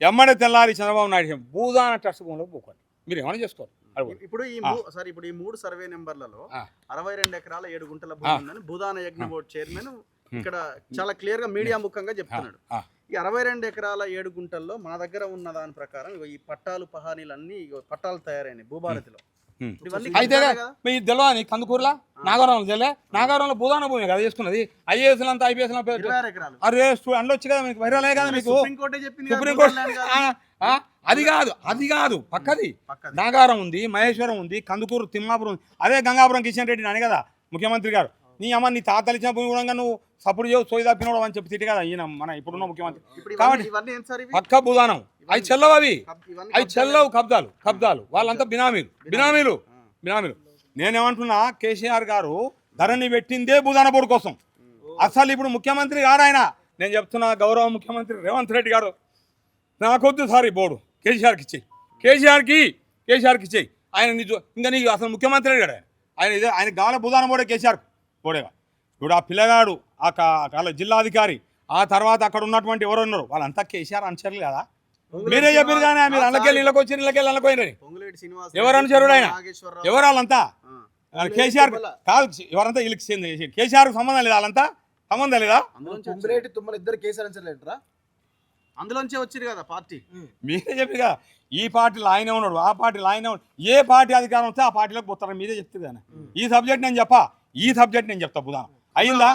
ఎమ్మడే తెల్లారి చంద్రబాబు నాయుడు భూదాన ట్రస్ట్ భూమిలోకి పోకండి, మీరు ఏమైనా చేసుకోవాలి. ఇప్పుడు ఈ మూడు సర్వే నెంబర్లలో 62 ఎకరాల 7 గుంటల భూమి ఉందని భూదాన యజ్ఞ బోర్డు చైర్మన్ ఇక్కడ చాలా క్లియర్ గా మీడియా ముఖంగా చెప్తున్నాడు. ఈ 62 ఎకరాల 7 గుంటల్లో మా దగ్గర ఉన్న దాని ప్రకారం ఈ పట్టాలు పహానీలన్నీ పట్టాలు తయారైనాయి భూభారతిలో. అయితే మీరు తెలియని కందుకూరులా నాగారంలో తెలియ, నాగారంలో భూదాన భూమి కదా చేసుకున్నది. ఐఏఎస్ అంతా ఐపీఎస్ అరే అందులో వచ్చి కదా మీకు వైరాలే కదా మీకు సుప్రీంకోర్టు. అది కాదు పక్కది నాగారం ఉంది, మహేశ్వరం ఉంది, కందుకూరు తిమ్మాపురం ఉంది, అదే గంగాపురం కిషన్ రెడ్డి అని కదా ముఖ్యమంత్రి గారు. నీ అమ్మ నీ తాతలు ఇచ్చిన భూమి కూడా నువ్వు సపోర్ట్ చేయవు, సోయి తప్పినోడు అని చెప్పి తిట్టి కదా ఈయన మన ఇప్పుడున్న ముఖ్యమంత్రి. కాబట్టి పక్క భూదానం అవి చెల్లవు, అవి చెల్లవు కబ్జాలు వాళ్ళంతా బినామీలు. నేనేమంటున్నా, కేసీఆర్ గారు ధరణి పెట్టిందే భూదాన బోర్డు కోసం. అసలు ఇప్పుడు ముఖ్యమంత్రి గారు ఆయన, నేను చెప్తున్నా గౌరవ ముఖ్యమంత్రి రేవంత్ రెడ్డి గారు, నాకొద్దు సార్ ఈ బోర్డు, కేసీఆర్కి ఇచ్చేయి. ఆయన ఇంకా నీకు అసలు ముఖ్యమంత్రి అడిగాడు ఆయన కావాలి భూదాన బోర్డే కేసీఆర్ బోర్డేగా. ఇప్పుడు ఆ పిల్లగాడు ఆ జిల్లాధికారి, ఆ తర్వాత అక్కడ ఉన్నటువంటి ఎవరు ఉన్నారు వాళ్ళంతా కేసీఆర్ అనుచరులు కదా. మీరే చెప్పారు కానీ మీరు అందుకెళ్ళి ఇళ్ళకి వచ్చి ఇళ్ళకెళ్ళి అనుకోయినది ఎవరు అనుచరుడు ఆయన, ఎవరు వాళ్ళంతా కేసీఆర్ కాదు, ఎవరంతా వీళ్ళకి కేసీఆర్ సంబంధం లేదా, వాళ్ళంతా సంబంధం లేదా. అందులోంచే వచ్చింది కదా పార్టీ. మీరే చెప్పారు కదా ఈ పార్టీలో ఆయనే ఉన్నాడు, ఆ పార్టీలో ఆయనే ఉన్నాడు, ఏ పార్టీ అధికారం వస్తే ఆ పార్టీలోకి పోతారని మీరే చెప్తారు కదా. ఈ సబ్జెక్ట్ నేను చెప్తా భూదానం అయిందా.